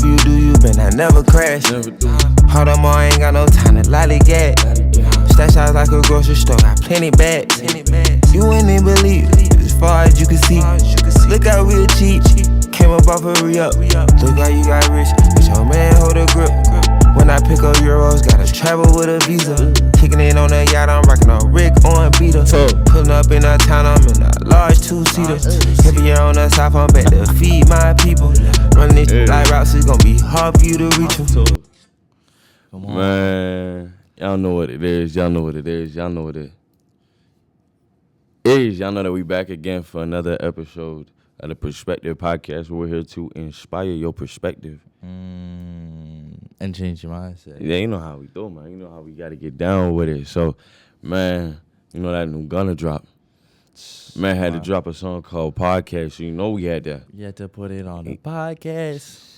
hope you do you, but I never crash. Hold on, I ain't got no time to lollygag. Stash out like a grocery store, got plenty bags. You wouldn't believe it, as far as you can see. Look out real cheap, came up off a re-up. Look how you got rich, but your man hold a grip. When I pick up euros, gotta travel with a visa. Kicking it on the yacht, I'm rocking a Rick on beater. Pulling up in a town, I'm in a large two-seater. Heavier on the south, I'm back to feed my people. Running this like routes, it's gonna be hard for you to reach them. Man, y'all know what it is. Y'all know what it is. Y'all know what it is. Y'all know that we back again for another episode of the Perspective Podcast. Where we're here to inspire your perspective. And change your mindset. Yeah, you know how we do, man. You know how we got to get down with it. So, man, you know that new Gunna drop. Man had to drop a song called Podcast. So you know we had that. You had to put it on the podcast.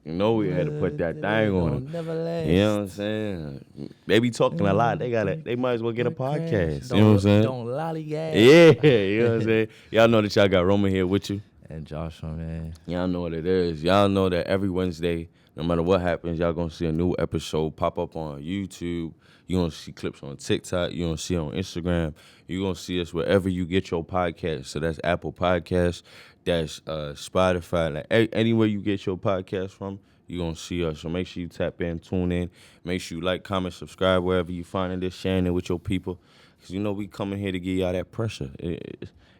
You know we had to put that thing on it. Never last. You know what I'm saying? They be talking a lot. They might as well get a podcast. You know what I'm saying? Don't lollygag. Yeah, you know what I'm saying? Y'all know that y'all got Roman here with you. And Joshua, man. Y'all know what it is. Y'all know that every Wednesday, no matter what happens, y'all gonna see a new episode pop up on YouTube. You're gonna see clips on TikTok. You're gonna see it on Instagram. You're gonna see us wherever you get your podcast. So that's Apple Podcasts, that's Spotify, like anywhere you get your podcast from, you're gonna see us. So make sure you tap in, tune in. Make sure you like, comment, subscribe wherever you finding this, sharing it with your people. Cause you know we coming here to give y'all that pressure.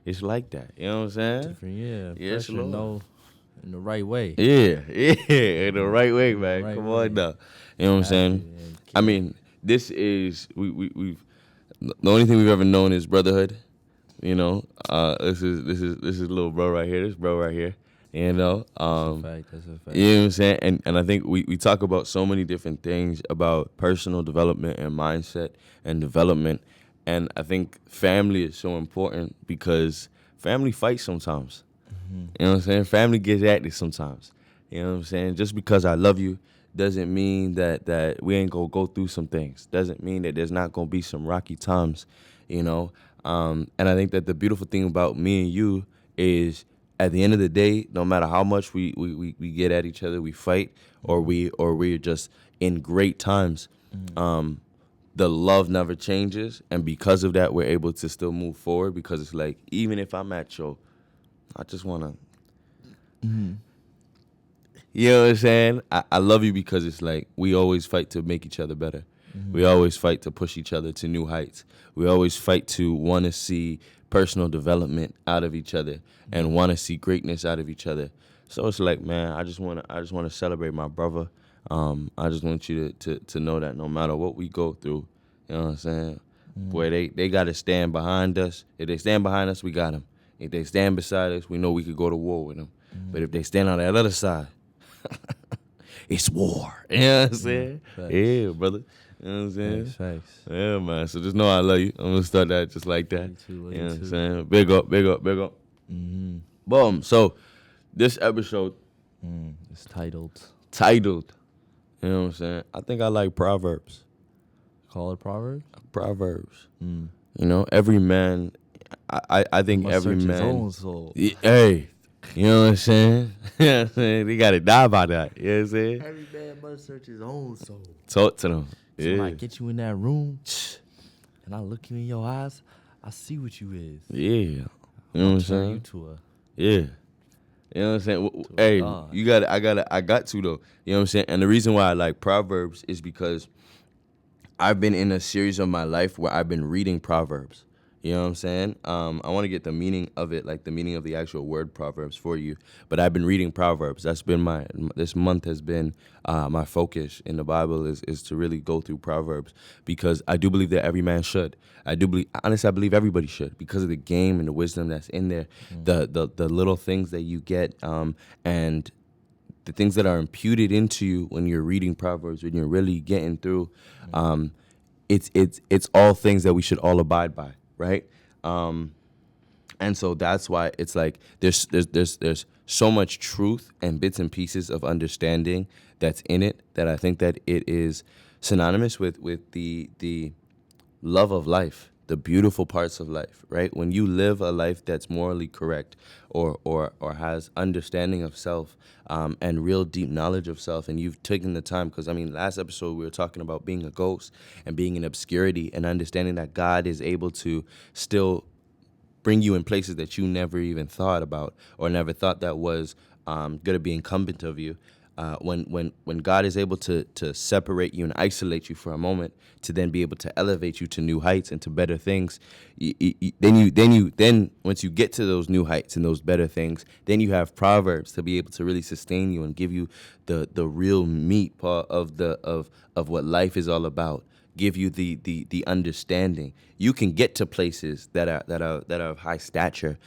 It's like that. You know what I'm saying? Different, yeah. Yes, Lord. No, in the right way. Yeah, in the right way, man. Right Come way. on now. You know what I'm saying? I mean, this is we've the only thing we've ever known is brotherhood. You know, this is little bro right here. This bro right here. You know, That's a fact. You know what I'm saying? And I think we talk about so many different things about personal development and mindset and development. And I think family is so important because family fights sometimes. You know what I'm saying? Family gets at this sometimes. You know what I'm saying? Just because I love you doesn't mean that we ain't gonna go through some things. Doesn't mean that there's not gonna be some rocky times, you know? And I think that the beautiful thing about me and you is at the end of the day, no matter how much we get at each other, we fight, or we're just in great times, the love never changes. And because of that, we're able to still move forward because it's like, even if I'm at your, I just want to, you know what I'm saying? I love you because it's like we always fight to make each other better. We always fight to push each other to new heights. We always fight to want to see personal development out of each other and want to see greatness out of each other. So it's like, man, I just want to celebrate my brother. I just want you to know that no matter what we go through, you know what I'm saying? Boy, they got to stand behind us. If they stand behind us, we got them. If they stand beside us, we know we could go to war with them. But if they stand on that other side, it's war. You know what I'm saying? Yeah, brother. You know what I'm saying? Facts. Yeah, man. So just know I love you. I'm going to start that just like that. Me too, you know what I'm saying? Big up, big up, big up. Boom. So this episode It's titled. You know what I'm saying? I think I like Proverbs. Call it Proverbs? Proverbs. You know, every man, I think Must every search man. his own soul. Hey, you know what I'm saying? You know what I'm saying? They got to die by that. You know what I'm saying? Every man must search his own soul. Talk to them. So when I get you in that room and I look you in your eyes, I see what you is. Yeah. You know what I'm saying? You to a Yeah. You know what I'm saying? Hey, God. you got I got to though. You know what I'm saying? And the reason why I like Proverbs is because I've been in a series of my life where I've been reading Proverbs. You know what I'm saying? I want to get the meaning of it, like the meaning of the actual word Proverbs for you. But I've been reading Proverbs. That's been this month has been my focus in the Bible is to really go through Proverbs because I do believe that every man should. I believe everybody should because of the game and the wisdom that's in there, the little things that you get, and the things that are imputed into you when you're reading Proverbs, when you're really getting through. It's all things that we should all abide by. Right, and so that's why it's like there's so much truth and bits and pieces of understanding that's in it that I think that it is synonymous with the love of life, the beautiful parts of life, right? When you live a life that's morally correct or has understanding of self and real deep knowledge of self, and you've taken the time, because I mean, last episode we were talking about being a ghost and being in obscurity and understanding that God is able to still bring you in places that you never even thought about or never thought that was going to be incumbent of you. When God is able to separate you and isolate you for a moment to then be able to elevate you to new heights and to better things, then once you get to those new heights and those better things, then you have Proverbs to be able to really sustain you and give you the real meat of what life is all about. Give you the understanding. You can get to places that are of high stature,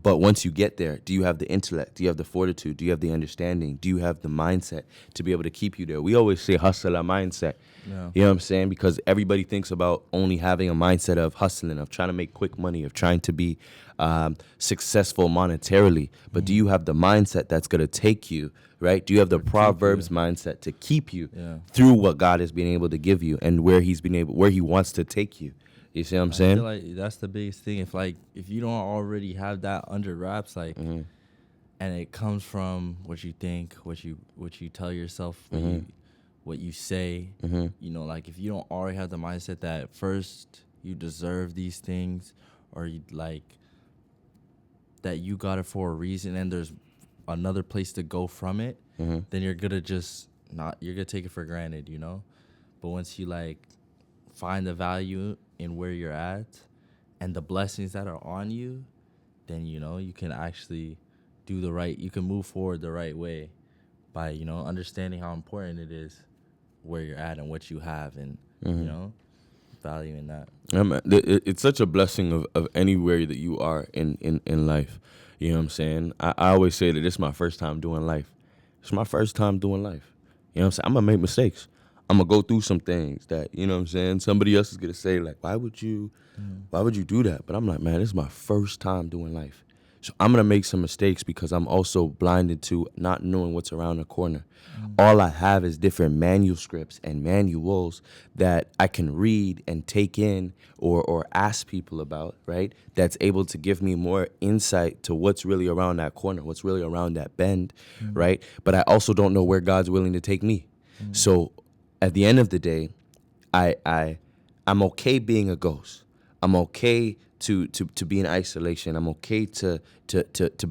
but once you get there, do you have the intellect? Do you have the fortitude? Do you have the understanding? Do you have the mindset to be able to keep you there? We always say hustle a mindset. Yeah. You know what I'm saying? Because everybody thinks about only having a mindset of hustling, of trying to make quick money, of trying to be successful monetarily. But do you have the mindset that's going to take you, right? Do you have the Proverbs mindset to keep you through what God has been able to give you and where he wants to take you? You see what I'm I saying? feel like that's the biggest thing. If you don't already have that under wraps, and it comes from what you think, what you tell yourself, what you say, like if you don't already have the mindset that first you deserve these things, or you that you got it for a reason, and there's another place to go from it, then you're gonna take it for granted, But once you find the value in where you're at and the blessings that are on you, then you can actually you can move forward the right way by understanding how important it is where you're at and what you have, and valuing that. Yeah, man. It's such a blessing of anywhere that you are in life. You know what I'm saying? I always say that this is my first time doing life. It's my first time doing life. You know what I'm saying? I'm going to make mistakes. I'm going to go through some things that, you know what I'm saying, somebody else is going to say, why would you do that? But I'm like, man, this is my first time doing life. So I'm going to make some mistakes because I'm also blinded to not knowing what's around the corner. All I have is different manuscripts and manuals that I can read and take in or ask people about, right? That's able to give me more insight to what's really around that corner, what's really around that bend, right? But I also don't know where God's willing to take me. So at the end of the day, I'm okay being a ghost. I'm okay to be in isolation. I'm okay to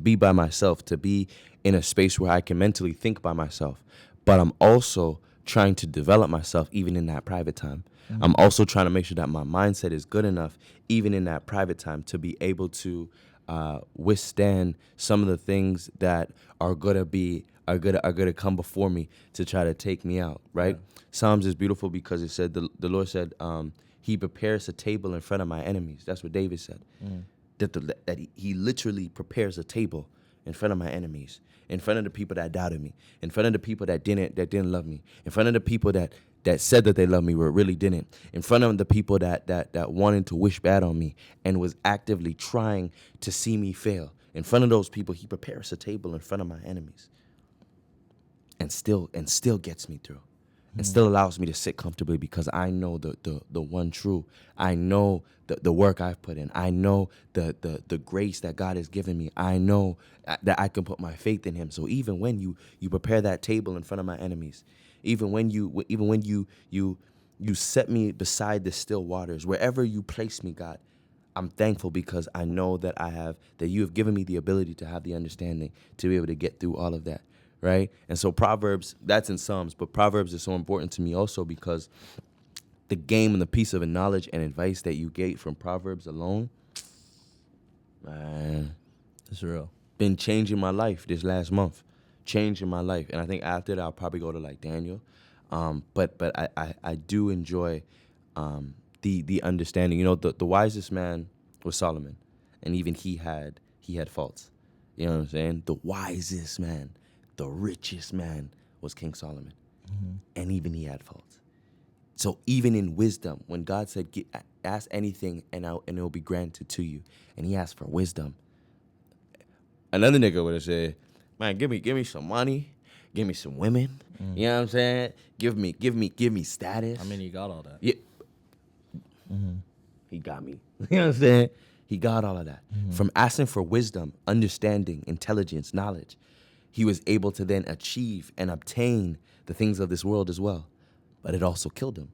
be by myself, to be in a space where I can mentally think by myself. But I'm also trying to develop myself even in that private time. I'm also trying to make sure that my mindset is good enough even in that private time to be able to withstand some of the things that are gonna come before me to try to take me out, right? Psalms is beautiful because it said the Lord said, he prepares a table in front of my enemies. That's what David said. That he literally prepares a table in front of my enemies, in front of the people that doubted me, in front of the people that didn't love me, in front of the people that said that they loved me but really didn't, in front of the people that wanted to wish bad on me and was actively trying to see me fail. In front of those people, he prepares a table in front of my enemies, and still gets me through. And still allows me to sit comfortably because I know the one true. I know the work I've put in. I know the grace that God has given me. I know that I can put my faith in him. So even when you prepare that table in front of my enemies, even when you set me beside the still waters, wherever you place me, God, I'm thankful because I know that you have given me the ability to have the understanding to be able to get through all of that. Right? And so Proverbs, that's in Psalms, but Proverbs is so important to me also because the game and the piece of knowledge and advice that you get from Proverbs alone, man, It's real. been changing my life this last month. Changing my life. And I think after that, I'll probably go to Daniel. But I do enjoy the understanding. You know, the wisest man was Solomon, and even he had faults. You know what I'm saying? The wisest man, the richest man was King Solomon. And even he had faults. So even in wisdom, when God said, ask anything and it will be granted to you, and he asked for wisdom, another nigga would have said, man, give me some money, give me some women, you know what I'm saying? Give me status. I mean, you got all that. Yeah. he got me. You know what I'm saying? He got all of that. From asking for wisdom, understanding, intelligence, knowledge, he was able to then achieve and obtain the things of this world as well. But it also killed him.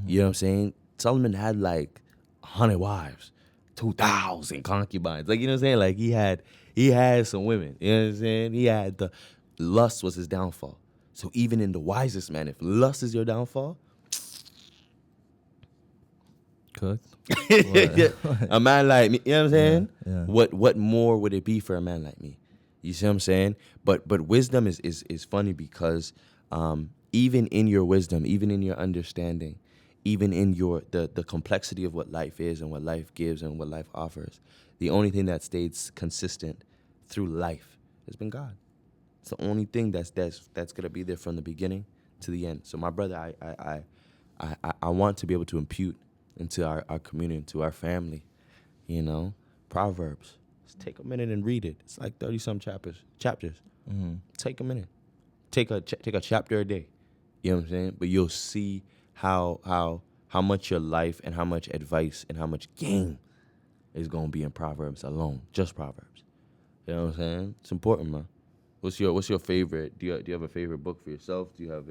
You know what I'm saying? Solomon had like 100 wives, 2,000 concubines. Like, you know what I'm saying? Like he had some women. You know what I'm saying? He had lust was his downfall. So even in the wisest man, if lust is your downfall, Cooked. a man like me, you know what I'm saying? Yeah. What more would it be for a man like me? You see what I'm saying? But wisdom is funny because even in your wisdom, even in your understanding, even in your the complexity of what life is and what life gives and what life offers, the only thing that stays consistent through life has been God. It's the only thing that's gonna be there from the beginning to the end. So my brother, I want to be able to impute into our community, to our family, you know, Proverbs. Just take a minute and read it. It's like 30-some chapters. Take a minute. Take a chapter a day. You know what I'm saying? But you'll see how much your life and how much advice and how much game is gonna be in Proverbs alone. Just Proverbs. You know what I'm saying? It's important, man. What's your favorite? Do you have a favorite book for yourself? Do you have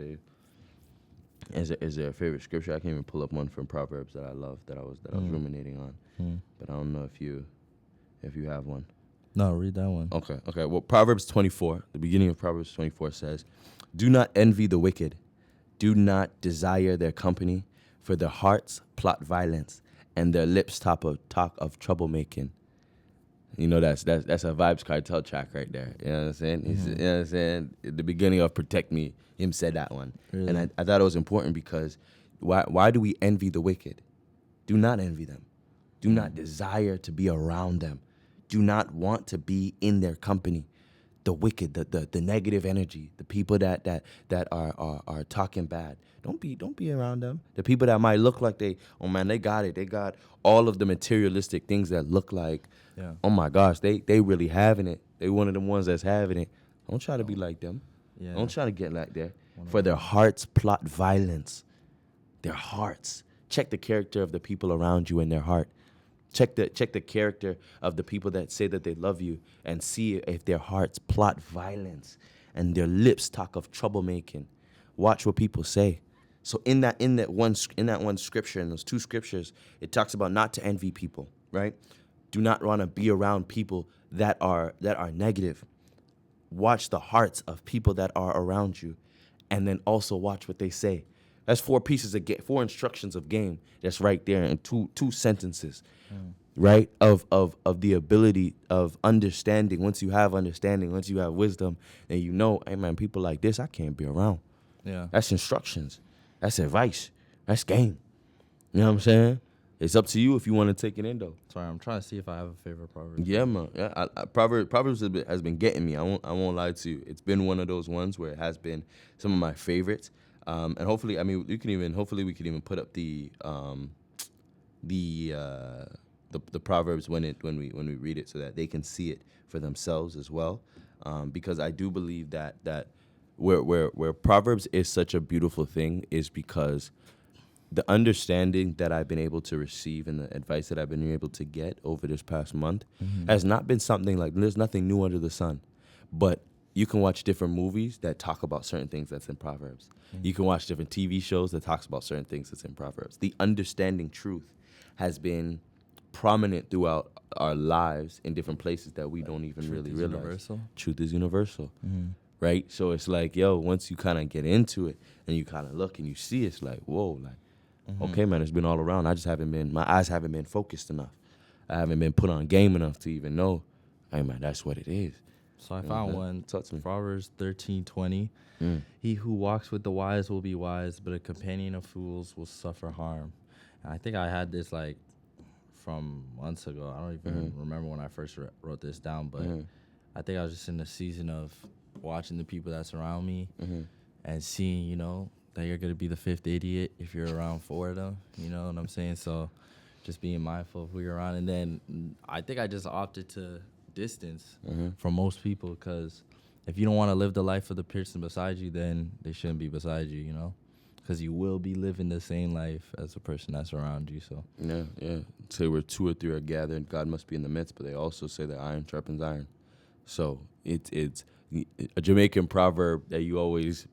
is there a favorite scripture? I can't even pull up one from Proverbs that I love that I was ruminating on. But I don't know if you have one. No, read that one. Okay. Well, Proverbs 24, the beginning of Proverbs 24 says, "Do not envy the wicked. Do not desire their company, for their hearts plot violence, and their lips talk of troublemaking." You know, that's a Vibes Cartel track right there. You know what I'm saying? You know what I'm saying? At the beginning of Protect Me, him said that one. Really? And I thought it was important because why do we envy the wicked? Do not envy them. Do not desire to be around them. Do not want to be in their company. The wicked, the negative energy, the people that are talking bad. Don't be around them. The people that might look like they got it. They got all of the materialistic things that look like, oh my gosh, they really having it. They one of the ones that's having it. Don't try to be like them. Yeah. Don't try to get like that. For their hearts plot violence. Their hearts. Check the character of the people around you in their heart. Check the character of the people that say that they love you and see if their hearts plot violence and their lips talk of troublemaking. Watch what people say. So in that one scripture, in those two scriptures, it talks about not to envy people, right? Do not want to be around people that are negative. Watch the hearts of people that are around you, and then also watch what they say. That's four instructions of game. That's right there in two sentences, right? Of the ability of understanding. Once you have understanding, once you have wisdom, and you know, hey man, people like this I can't be around. Yeah. That's instructions. That's advice. That's game. You know what I'm saying? It's up to you if you want to take it in though. Sorry, I'm trying to see if I have a favorite proverb. Yeah, man. Yeah, Proverbs has been getting me. I won't lie to you. It's been one of those ones where it has been some of my favorites. And hopefully, we can even put up the Proverbs when we read it so that they can see it for themselves as well. Because I do believe that where Proverbs is such a beautiful thing is because the understanding that I've been able to receive and the advice that I've been able to get over this past month has not been something like, there's nothing new under the sun. But you can watch different movies that talk about certain things that's in Proverbs. You can watch different TV shows that talks about certain things that's in Proverbs. The understanding truth has been prominent throughout our lives in different places that we don't even really realize. Universal. Truth is universal. Right? So it's like, once you kind of get into it and you kind of look and you see, it's like, whoa, like, okay, man, it's been all around. My eyes haven't been focused enough. I haven't been put on game enough to even know, hey, man, that's what it is. So I found one. Talk to me. Proverbs 13:20. He who walks with the wise will be wise, but a companion of fools will suffer harm. And I think I had this like from months ago. I don't even remember when I first wrote this down, but I think I was just in the season of watching the people that surround me and seeing, that you're going to be the fifth idiot if you're around four of them. You know what I'm saying? So just being mindful of who you're around. And then I think I just opted to distance from most people, because if you don't want to live the life of the person beside you, then they shouldn't be beside you, because you will be living the same life as the person that's around you. So Yeah. Say where 2 or 3 are gathered, God must be in the midst. But they also say that iron sharpens iron. So it's a Jamaican proverb that you always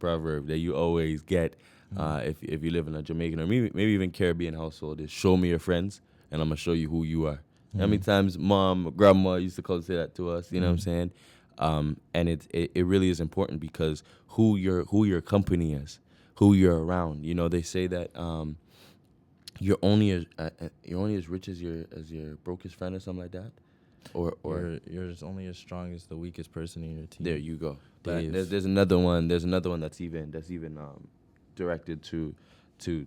get if you live in a Jamaican or maybe even Caribbean household is show me your friends and I'm gonna show you who you are. How many times mom, grandma used to come say that to us? You know what I'm saying? And it really is important because who your company is, who you're around. You know, they say that you're only as rich as your brokest friend or something like that. Or you're only as strong as the weakest person in your team. there you go. Dave. There's another one. There's another one that's even directed to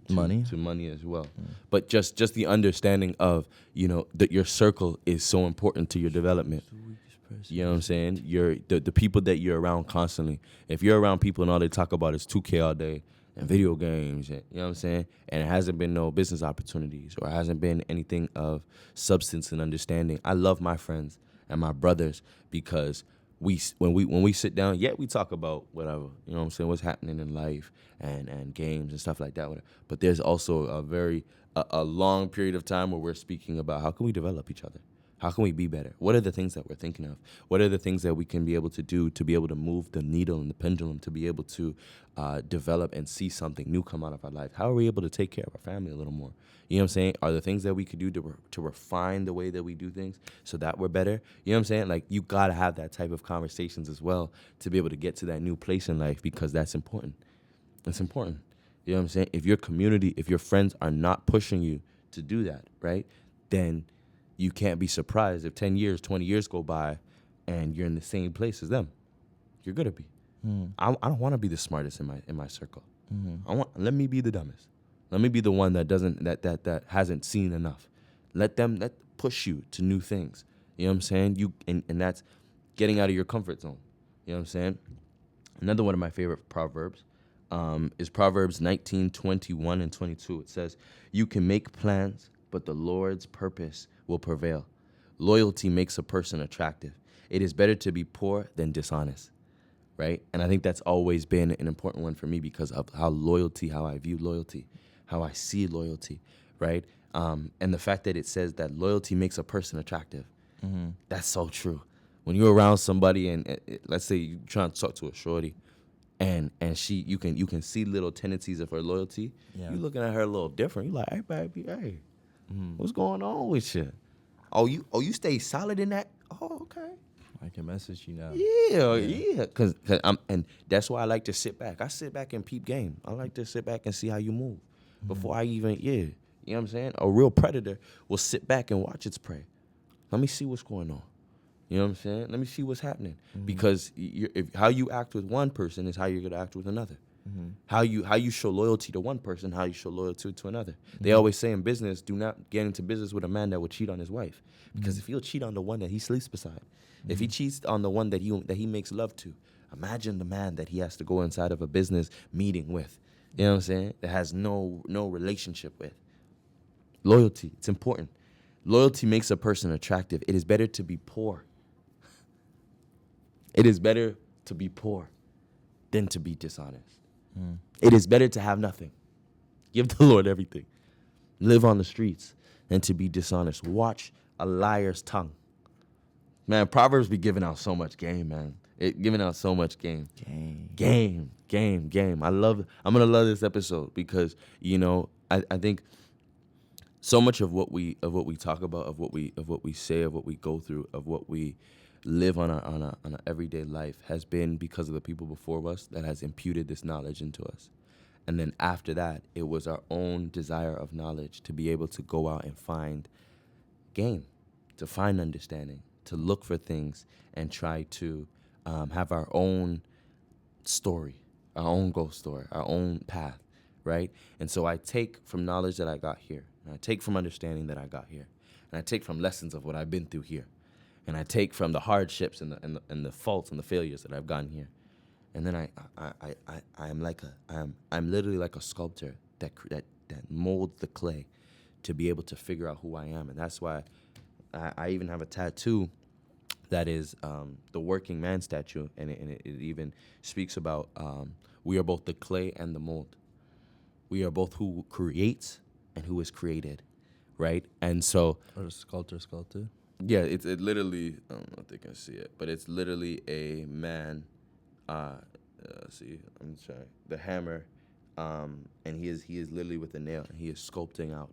Money? to money as well. But just the understanding of that your circle is so important to your development. The weakest person. You know what I'm saying? You're the people that you're around constantly. If you're around people and all they talk about is 2K all day and video games, and, you know what I'm saying? And it hasn't been no business opportunities or hasn't been anything of substance and understanding. I love my friends and my brothers because when we sit down, we talk about whatever, you know what I'm saying, what's happening in life and games and stuff like that. But there's also a long period of time where we're speaking about how can we develop each other? How can we be better? What are the things that we're thinking of? What are the things that we can be able to do to be able to move the needle and the pendulum to be able to develop and see something new come out of our life? How are we able to take care of our family a little more? You know what I'm saying? Are there things that we could do to refine the way that we do things so that we're better? You know what I'm saying? Like, you got to have that type of conversations as well to be able to get to that new place in life because that's important. It's important. You know what I'm saying? If your community, if your friends are not pushing you to do that, right, then you can't be surprised if 10 years, 20 years go by and you're in the same place as them. You're going to be. I don't want to be the smartest in my circle. Let me be the dumbest. Let me be the one that hasn't seen enough. Let push you to new things. You know what I'm saying? And that's getting out of your comfort zone. You know what I'm saying? Another one of my favorite proverbs is Proverbs 19:21 and 22. It says, "You can make plans, but the Lord's purpose will prevail. Loyalty makes a person attractive. It is better to be poor than dishonest." Right? And I think that's always been an important one for me because of how I view loyalty, how I see loyalty, right? And the fact that it says that loyalty makes a person attractive. That's so true. When you're around somebody and let's say you're trying to talk to a shorty and you can see little tendencies of her loyalty, Yeah. you're looking at her a little different. You're like, "Hey, baby, hey, what's going on with you? Oh, you stay solid in that? Oh, okay. I can message you now. Yeah. Cause and that's why I like to sit back. I sit back and peep game. I like to sit back and see how you move before I even, you know what I'm saying? A real predator will sit back and watch its prey. Let me see what's going on. You know what I'm saying? Let me see what's happening. Because how you act with one person is how you're gonna act with another. How you show loyalty to one person, how you show loyalty to another. They always say in business, do not get into business with a man that would cheat on his wife, because if he'll cheat on the one that he sleeps beside, if he cheats on the one that he makes love to, imagine the man that he has to go inside of a business meeting with. You know what I'm saying? That has no relationship with. Loyalty, it's important. Loyalty makes a person attractive. It is better to be poor. It is better to be poor than to be dishonest. It is better to have nothing. Give the Lord everything. Live on the streets than to be dishonest. Watch a liar's tongue. Man, Proverbs be giving out so much game, man. Giving out so much game. Game. I'm gonna love this episode because I think so much of what we talk about, of what we say, of what we go through, of what we live on an everyday life has been because of the people before us that has imputed this knowledge into us. And then after that, it was our own desire of knowledge to be able to go out and find game, to find understanding, to look for things and try to have our own story, our own ghost story, our own path, right? And so I take from knowledge that I got here, and I take from understanding that I got here, and I take from lessons of what I've been through here, and I take from the hardships and the faults and the failures that I've gotten here, and then I'm literally like a sculptor that molds the clay to be able to figure out who I am, and that's why I even have a tattoo that is the working man statue, and it even speaks about we are both the clay and the mold. We are both who creates and who is created, right? And so, Or sculptor. yeah, it literally, I don't know if they can see it, but it's literally a man, see, I'm trying, the hammer, and he is literally with a nail, and he is sculpting out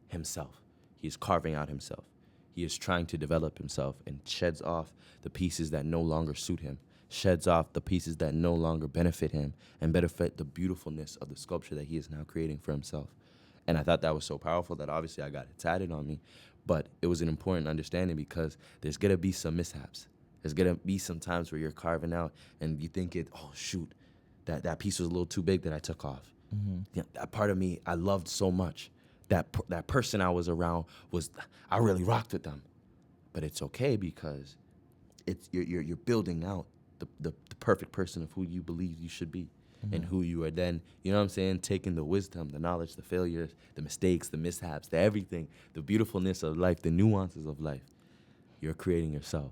himself. He is carving out himself. He is trying to develop himself and sheds off the pieces that no longer suit him, sheds off the pieces that no longer benefit him and benefit the beautifulness of the sculpture that he is now creating for himself. And I thought that was so powerful that obviously I got it tatted on me. But it was an important understanding because there's going to be some mishaps. There's going to be some times where you're carving out and you think oh, shoot, that piece was a little too big that I took off. Yeah, that part of me I loved so much. That person I was around I really rocked with them. But it's okay because you're building out the perfect person of who you believe you should be. And who you are then, you know what I'm saying, taking the wisdom, the knowledge, the failures, the mistakes, the mishaps, the everything, the beautifulness of life, the nuances of life. You're creating yourself.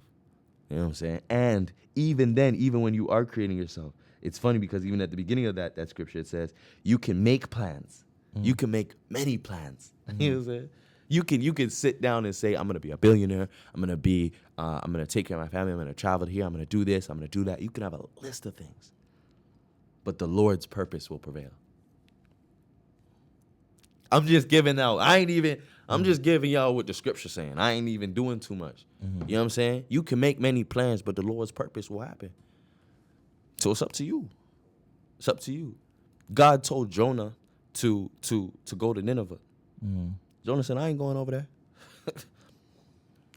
You know what I'm saying? And even then, even when you are creating yourself, it's funny because even at the beginning of that scripture, it says, you can make plans. You can make many plans. You know what I'm saying? You can sit down and say, I'm going to be a billionaire. I'm going to take care of my family. I'm going to travel here. I'm going to do this. I'm going to do that. You can have a list of things. But the Lord's purpose will prevail. I'm just giving out. I'm just giving y'all what the scripture's saying. I ain't even doing too much. You know what I'm saying? You can make many plans, but the Lord's purpose will happen. So it's up to you. It's up to you. God told Jonah to go to Nineveh. Jonah said, I ain't going over there.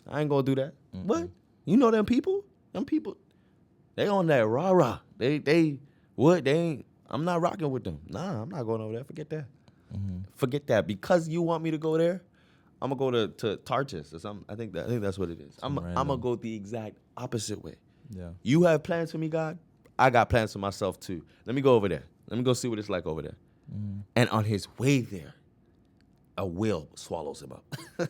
I ain't going to do that. What? You know them people? Them people, they on that rah-rah. I'm not rocking with them. Nah, I'm not going over there. Forget that. Forget that. Because you want me to go there, I'm gonna go to Tartus or something. I think that's what it is. I'm gonna go the exact opposite way. Yeah. You have plans for me, God. I got plans for myself too. Let me go over there. Let me go see what it's like over there. And on his way there, a whale swallows him up.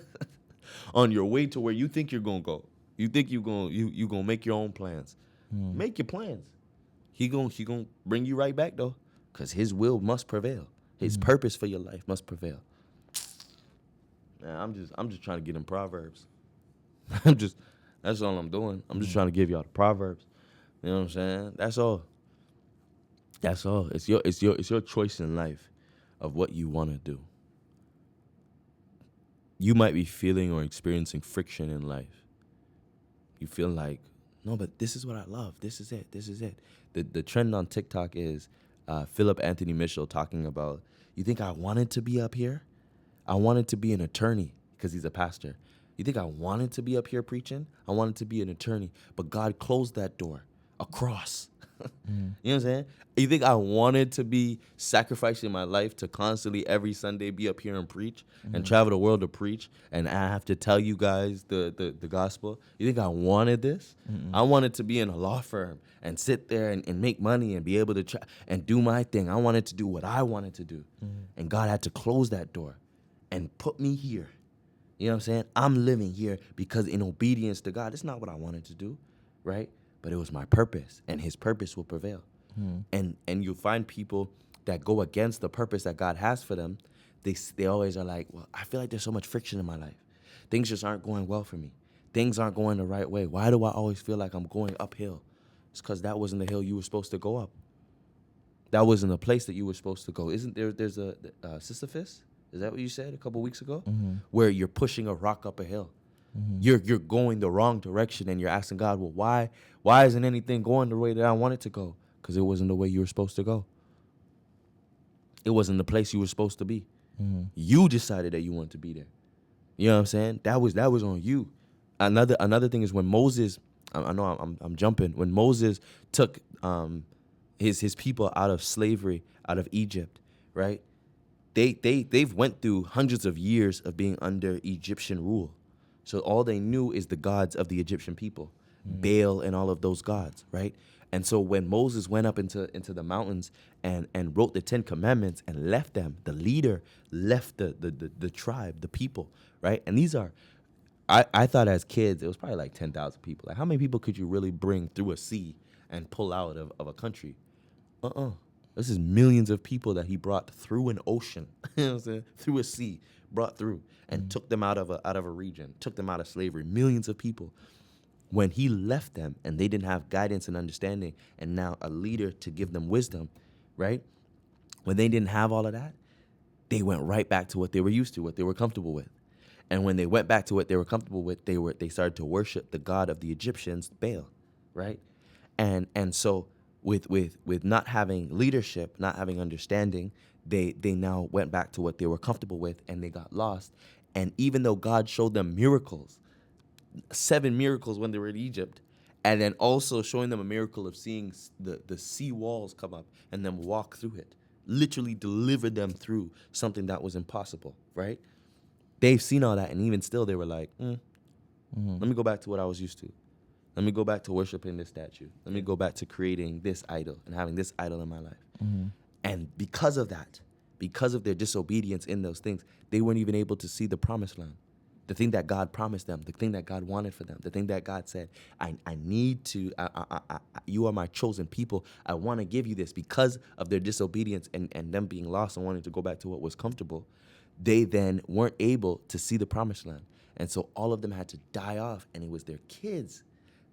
On your way to where you think you're gonna go, you think you gonna make your own plans. Make your plans. He gonna bring you right back though, because his will must prevail. His purpose for your life must prevail. Man, I'm just trying to get in Proverbs. That's all I'm doing. I'm just trying to give y'all the Proverbs. You know what I'm saying? That's all. That's all. It's your choice in life of what you want to do. You might be feeling or experiencing friction in life. You feel like, no, but this is what I love. This is it. This is it. The trend on TikTok is Philip Anthony Mitchell talking about, you think I wanted to be up here? I wanted to be an attorney because he's a pastor. You think I wanted to be up here preaching? I wanted to be an attorney, but God closed that door. A cross. You know what I'm saying? You think I wanted to be sacrificing my life to constantly every Sunday be up here and preach and travel the world to preach, and I have to tell you guys the gospel? You think I wanted this? I wanted to be in a law firm and sit there and make money and be able to and do my thing. I wanted to do what I wanted to do. And God had to close that door and put me here. You know what I'm saying? I'm living here because in obedience to God, it's not what I wanted to do, right? But it was my purpose, and his purpose will prevail. And you'll find people that go against the purpose that God has for them. They always are like, well, I feel like there's so much friction in my life. Things just aren't going well for me. Things aren't going the right way. Why do I always feel like I'm going uphill? It's because that wasn't the hill you were supposed to go up. That wasn't the place that you were supposed to go. Isn't there's a Sisyphus? Is that what you said a couple weeks ago? Where you're pushing a rock up a hill. You're going the wrong direction, and you're asking God, well, why isn't anything going the way that I want it to go? Because it wasn't the way you were supposed to go. It wasn't the place you were supposed to be. You decided that you wanted to be there. You know what I'm saying? That was on you. Another thing is when Moses, I know I'm jumping. When Moses took his people out of slavery, out of Egypt, right? They've went through hundreds of years of being under Egyptian rule. So all they knew is the gods of the Egyptian people, Baal and all of those gods, right? And so when Moses went up into the mountains and wrote the 10 Commandments and left them, the leader left the tribe, the people, right? And these are, I thought as kids, it was probably like 10,000 people. Like how many people could you really bring through a sea and pull out of a country? This is millions of people that he brought through an ocean, you know what I'm saying? Through a sea, brought through and took them out of a region, took them out of slavery. Millions of people. When he left them and they didn't have guidance and understanding, and now a leader to give them wisdom, right? When they didn't have all of that, they went right back to what they were used to, what they were comfortable with. And when they went back to what they were comfortable with, they started to worship the god of the Egyptians, Baal, right? And so with not having leadership, not having understanding, they now went back to what they were comfortable with, and they got lost. And even though God showed them miracles, 7 miracles when they were in Egypt, and then also showing them a miracle of seeing the sea walls come up and then walk through it, literally delivered them through something that was impossible, right? They've seen all that, and even still they were like, let me go back to what I was used to. Let me go back to worshiping this statue. Let me go back to creating this idol and having this idol in my life. And because of that, because of their disobedience in those things, they weren't even able to see the promised land. The thing that God promised them, the thing that God wanted for them, the thing that God said, I need to, you are my chosen people. I want to give you this. Because of their disobedience and them being lost and wanting to go back to what was comfortable, they then weren't able to see the promised land. And so all of them had to die off, and it was their kids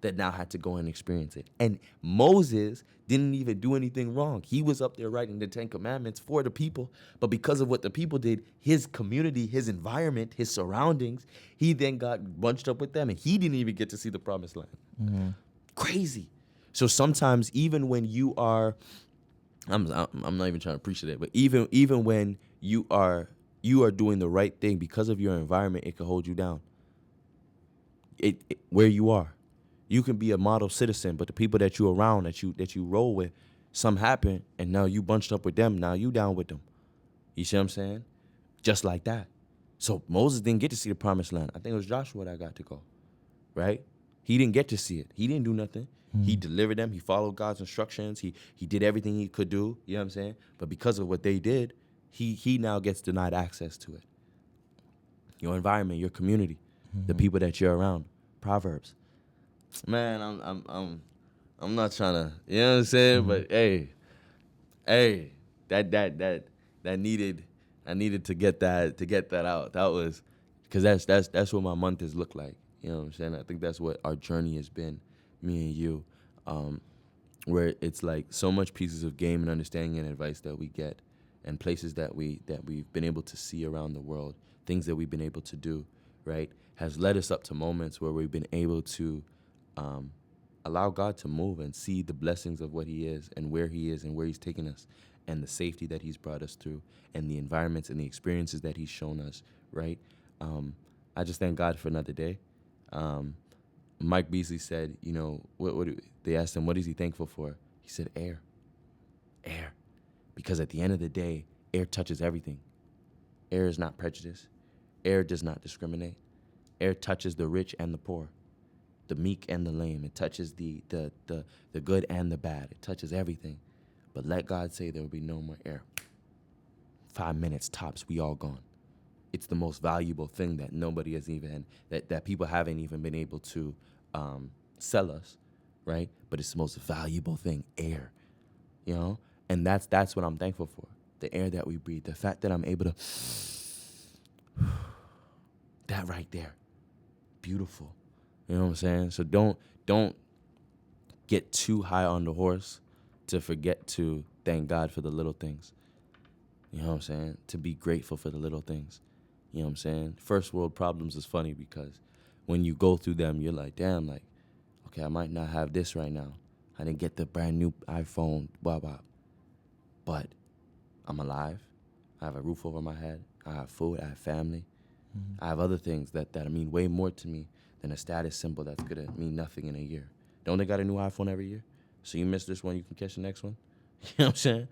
that now had to go and experience it. And Moses didn't even do anything wrong. He was up there writing the 10 Commandments for the people, but because of what the people did, his community, his environment, his surroundings, he then got bunched up with them, and he didn't even get to see the promised land. Crazy. So sometimes even when you are, I'm not even trying to preach it, but even when you are doing the right thing, because of your environment, it can hold you down. Where you are. You can be a model citizen, but the people that you're around, that you roll with, some happen, and now you bunched up with them. Now you down with them. You see what I'm saying? Just like that. So Moses didn't get to see the promised land. I think it was Joshua that got to go, right? He didn't get to see it. He didn't do nothing. He delivered them. He followed God's instructions. He did everything he could do. You know what I'm saying? But because of what they did, he now gets denied access to it. Your environment, your community, the people that you're around. Proverbs. Man, I'm not trying to, you know what I'm saying? But hey, that needed, I needed to get that out. That was, because that's what my month has looked like. You know what I'm saying? I think that's what our journey has been, me and you, where it's like so much pieces of game and understanding and advice that we get, and places that we've been able to see around the world, things that we've been able to do, right, has led us up to moments where we've been able to allow God to move and see the blessings of what he is and where he is and where he's taken us, and the safety that he's brought us through, and the environments and the experiences that he's shown us, right? I just thank God for another day. Mike Beasley said, you know, they asked him, what is he thankful for? He said, air. Because at the end of the day, air touches everything. Air is not prejudice. Air does not discriminate. Air touches the rich and the poor, the meek and the lame. It touches the good and the bad. It touches everything. But let God say there will be no more air. 5 minutes tops, we all gone. It's the most valuable thing that nobody has even, that people haven't even been able to sell us, right? But it's the most valuable thing, air, you know? And that's what I'm thankful for, the air that we breathe, the fact that I'm able to, that right there, beautiful. You know what I'm saying? So don't get too high on the horse to forget to thank God for the little things. You know what I'm saying? To be grateful for the little things. You know what I'm saying? First world problems is funny because when you go through them, you're like, damn, like, okay, I might not have this right now. I didn't get the brand new iPhone, blah, blah. But I'm alive. I have a roof over my head. I have food. I have family. I have other things that mean way more to me than a status symbol that's going to mean nothing in a year. Don't they got a new iPhone every year? So you miss this one, you can catch the next one? You know what I'm saying?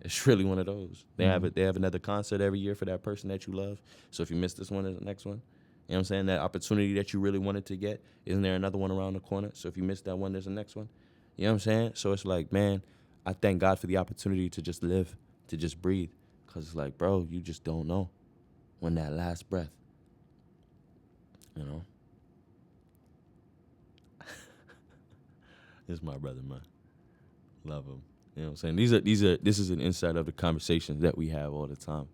It's really one of those. They have another concert every year for that person that you love. So if you miss this one, there's the next one. You know what I'm saying? That opportunity that you really wanted to get, isn't there another one around the corner? So if you miss that one, there's the next one. You know what I'm saying? So it's like, man, I thank God for the opportunity to just live, to just breathe. Because it's like, bro, you just don't know when that last breath, you know? This is my brother, man. Love him. You know what I'm saying? This is an insight of the conversations that we have all the time.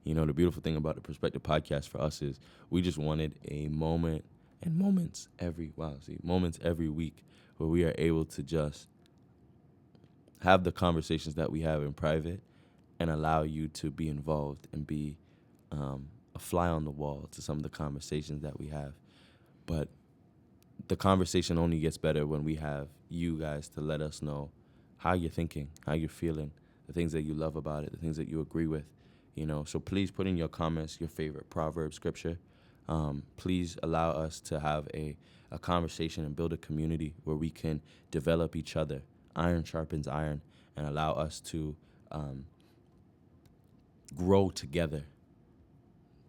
You know, the beautiful thing about the Perspective Podcast for us is we just wanted a moment and moments every week where we are able to just have the conversations that we have in private and allow you to be involved and be a fly on the wall to some of the conversations that we have. But the conversation only gets better when we have you guys to let us know how you're thinking, how you're feeling, the things that you love about it, the things that you agree with. You know, so please put in your comments your favorite proverb scripture. Please allow us to have a conversation and build a community where we can develop each other. Iron sharpens iron, and allow us to grow together.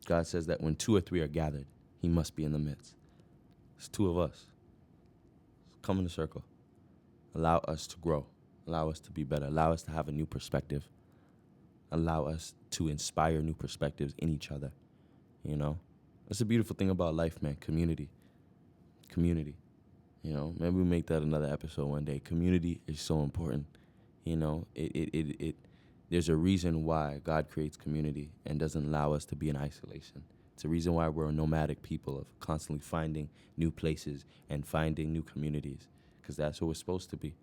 God says that when 2 or 3 are gathered, he must be in the midst. It's 2 of us. Come in the circle. Allow us to grow. Allow us to be better. Allow us to have a new perspective. Allow us to inspire new perspectives in each other. You know? That's the beautiful thing about life, man. Community. Community. You know? Maybe we make that another episode one day. Community is so important. You know? There's a reason why God creates community and doesn't allow us to be in isolation. It's a reason why we're a nomadic people of constantly finding new places and finding new communities, because that's what we're supposed to be.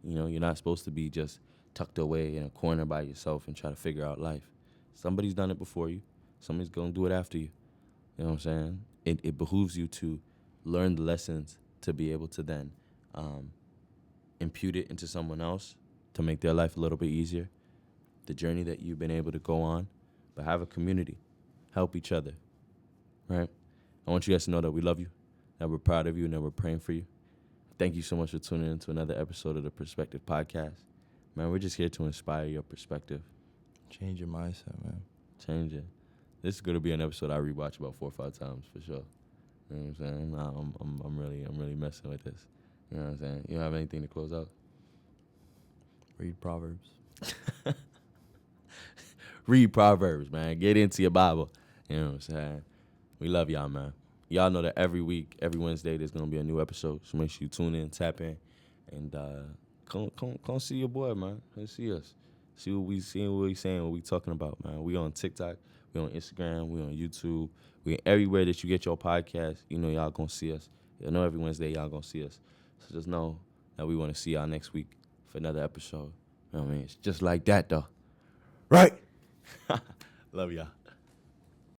You know, you're not supposed to be just tucked away in a corner by yourself and try to figure out life. Somebody's done it before you. Somebody's going to do it after you. You know what I'm saying? It behooves you to learn the lessons to be able to then impute it into someone else to make their life a little bit easier. The journey that you've been able to go on, but have a community. Help each other. Right? I want you guys to know that we love you, that we're proud of you, and that we're praying for you. Thank you so much for tuning in to another episode of the Perspective Podcast. Man, we're just here to inspire your perspective. Change your mindset, man. Change it. This is going to be an episode I rewatch about 4 or 5 times for sure. You know what I'm saying? I'm really messing with this. You know what I'm saying? You don't have anything to close out? Read Proverbs. Read Proverbs, man. Get into your Bible. You know what I'm saying? We love y'all, man. Y'all know that every week, every Wednesday, there's going to be a new episode. So make sure you tune in, tap in, and come see your boy, man. Come see us. See what we seeing, what we saying, what we talking about, man. We on TikTok. We on Instagram. We on YouTube. We everywhere that you get your podcast. You know y'all going to see us. You know every Wednesday y'all going to see us. So just know that we want to see y'all next week for another episode. You know what I mean? It's just like that, though. Right? Love y'all.